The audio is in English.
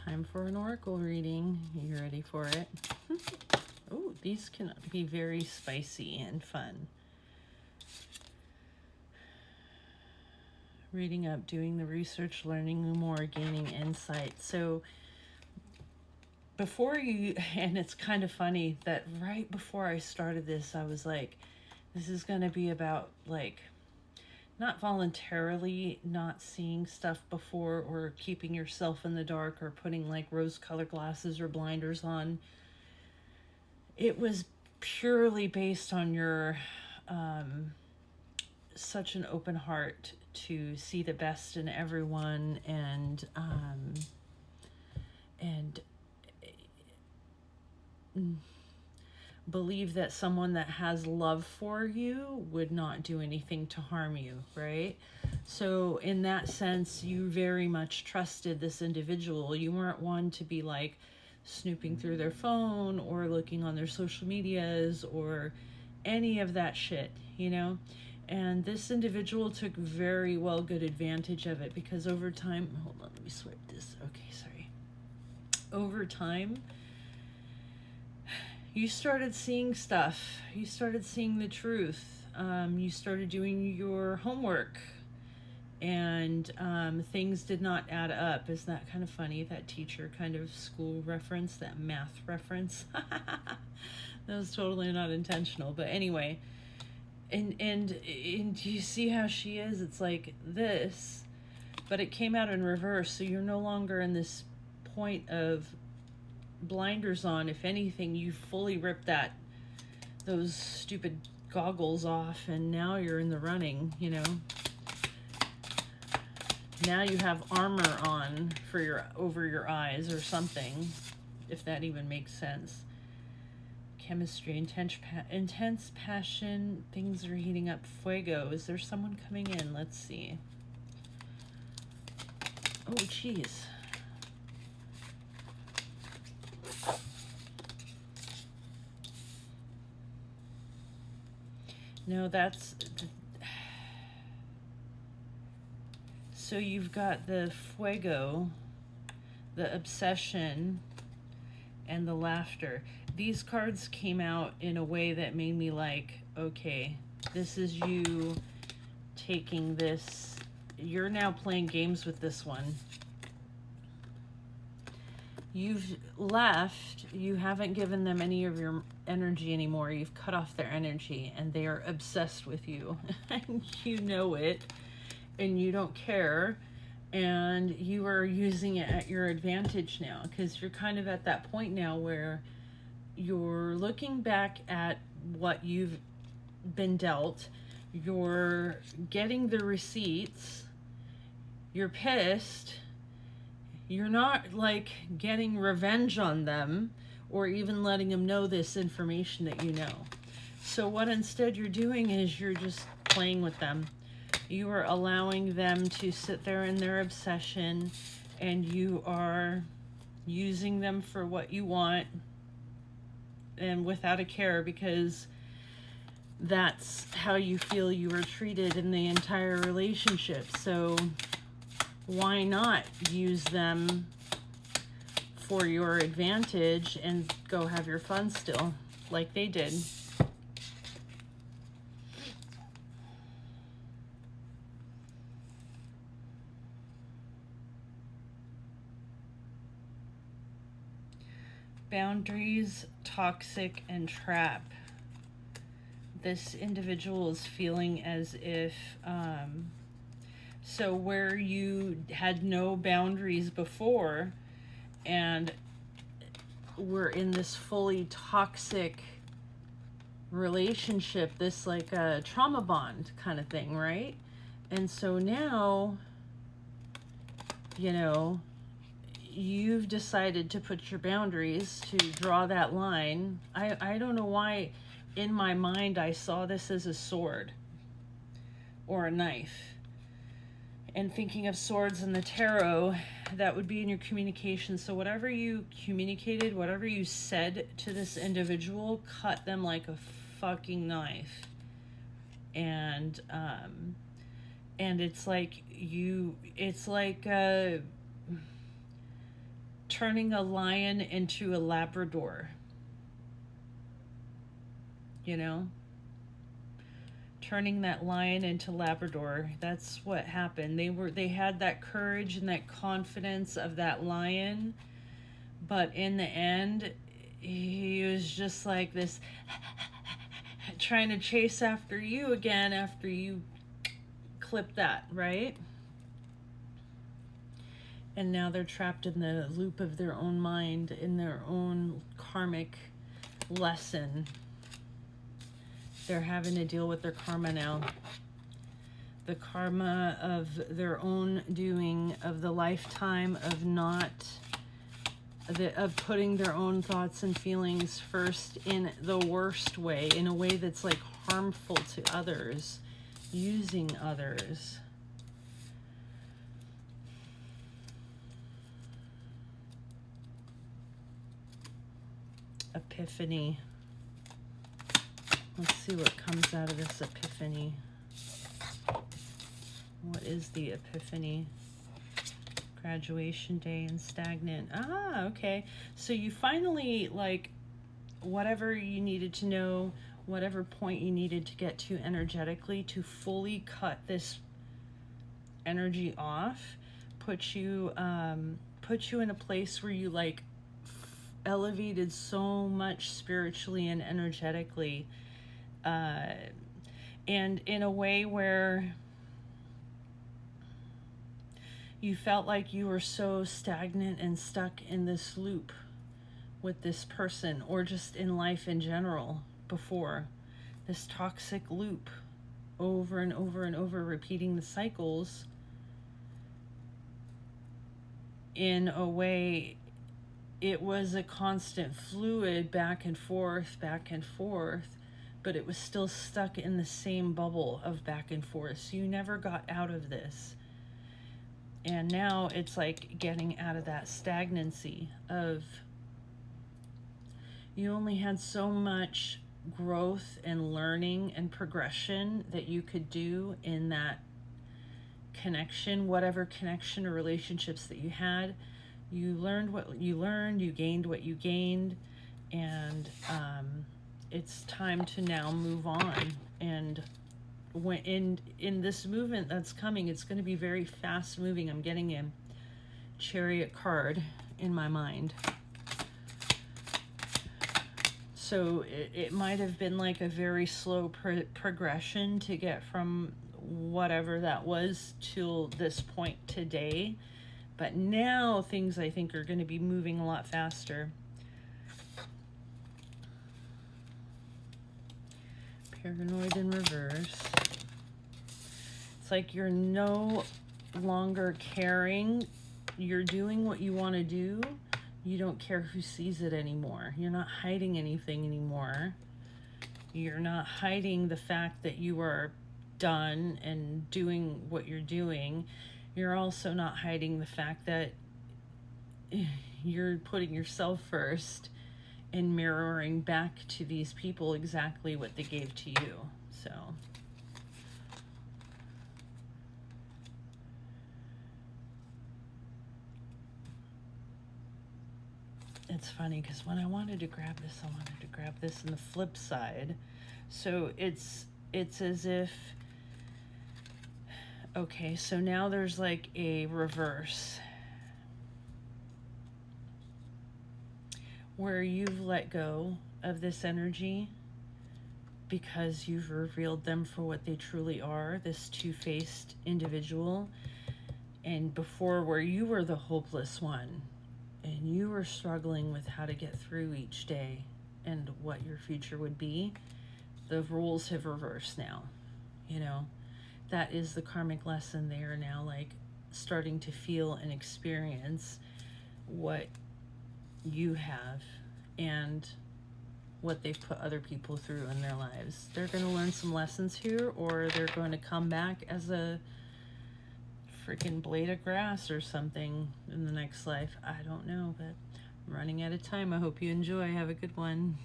Time for an oracle reading. You ready for it? Oh, these can be very spicy and fun. Reading up, doing the research, learning more, gaining insight. So before you, and it's kind of funny that right before I started this, I was like, this is going to be about like not voluntarily not seeing stuff before or keeping yourself in the dark or putting like rose-colored glasses or blinders on. It was purely based on your such an open heart to see the best in everyone and believe that someone that has love for you would not do anything to harm you, right? So in that sense, you very much trusted this individual. You weren't one to be like snooping through their phone or looking on their social medias or any of that shit, you know? And this individual took very well good advantage of it because over time, hold on, let me swipe this. Okay, sorry. Over time, you started seeing stuff. You started seeing the truth. You started doing your homework. And things did not add up. Isn't that kind of funny? That teacher kind of school reference, that math reference. That was totally not intentional. But anyway, and you see how she is? It's like this, but it came out in reverse. So you're no longer in this point of blinders on. If anything, you fully ripped those stupid goggles off, and now you're in the running, you know. Now you have armor on for over your eyes or something, if that even makes sense. Chemistry, intense passion, things are heating up. Fuego. Is there someone coming in? Let's see. Oh, geez. No, that's... So you've got the fuego, the obsession, and the laughter. These cards came out in a way that made me like, okay, this is you taking this. You're now playing games with this one. You've left. You haven't given them any of your energy anymore. You've cut off their energy, and they are obsessed with you. You know it, and you don't care. And you are using it at your advantage now because you're kind of at that point now where you're looking back at what you've been dealt. You're getting the receipts. You're pissed. You're not like getting revenge on them or even letting them know this information that you know. So what instead you're doing is you're just playing with them. You are allowing them to sit there in their obsession, and you are using them for what you want and without a care, because that's how you feel you were treated in the entire relationship. So why not use them for your advantage and go have your fun still like they did? Boundaries, toxic, and trap. This individual is feeling as if, so where you had no boundaries before and were in this fully toxic relationship, this like a trauma bond kind of thing, right? And so now, you know, you've decided to put your boundaries, to draw that line. I don't know why in my mind I saw this as a sword or a knife. And thinking of swords in the tarot, that would be in your communication. So whatever you communicated, whatever you said to this individual, cut them like a fucking knife. And it's like turning a lion into a Labrador. You know? Turning that lion into Labrador. That's what happened. They had that courage and that confidence of that lion, but in the end, he was just like this trying to chase after you again after you clip that, right? And now they're trapped in the loop of their own mind, in their own karmic lesson. They're having to deal with their karma now. The karma of their own doing, of the lifetime of of putting their own thoughts and feelings first in the worst way, in a way that's like harmful to others, using others. Epiphany. Let's see what comes out of this epiphany. What is the epiphany? Graduation day and stagnant. Ah, okay. So you finally, like, whatever you needed to know, whatever point you needed to get to energetically to fully cut this energy off, put you in a place where you, like, elevated so much spiritually and energetically, and in a way where you felt like you were so stagnant and stuck in this loop with this person, or just in life in general before, this toxic loop, over and over and over, repeating the cycles in a way. It was a constant fluid back and forth, but it was still stuck in the same bubble of back and forth. So you never got out of this. And now it's like getting out of that stagnancy of, you only had so much growth and learning and progression that you could do in that connection, whatever connection or relationships that you had. You learned what you learned, you gained what you gained, and it's time to now move on. And when in this movement that's coming, it's going to be very fast moving. I'm getting a Chariot card in my mind. So it might have been like a very slow progression to get from whatever that was till this point today. But now things, I think, are going to be moving a lot faster. Paranoid in reverse. It's like you're no longer caring. You're doing what you want to do. You don't care who sees it anymore. You're not hiding anything anymore. You're not hiding the fact that you are done and doing what you're doing. You're also not hiding the fact that you're putting yourself first and mirroring back to these people exactly what they gave to you. So it's funny because when I wanted to grab this, I wanted to grab this on the flip side. So it's as if, okay, so now there's like a reverse where you've let go of this energy because you've revealed them for what they truly are, this two-faced individual. And before, where you were the hopeless one and you were struggling with how to get through each day and what your future would be, the roles have reversed now. You know, that is the karmic lesson. They are now like starting to feel and experience what you have and what they've put other people through in their lives. They're going to learn some lessons here, or they're going to come back as a freaking blade of grass or something in the next life. I don't know, but I'm running out of time. I hope you enjoy. Have a good one.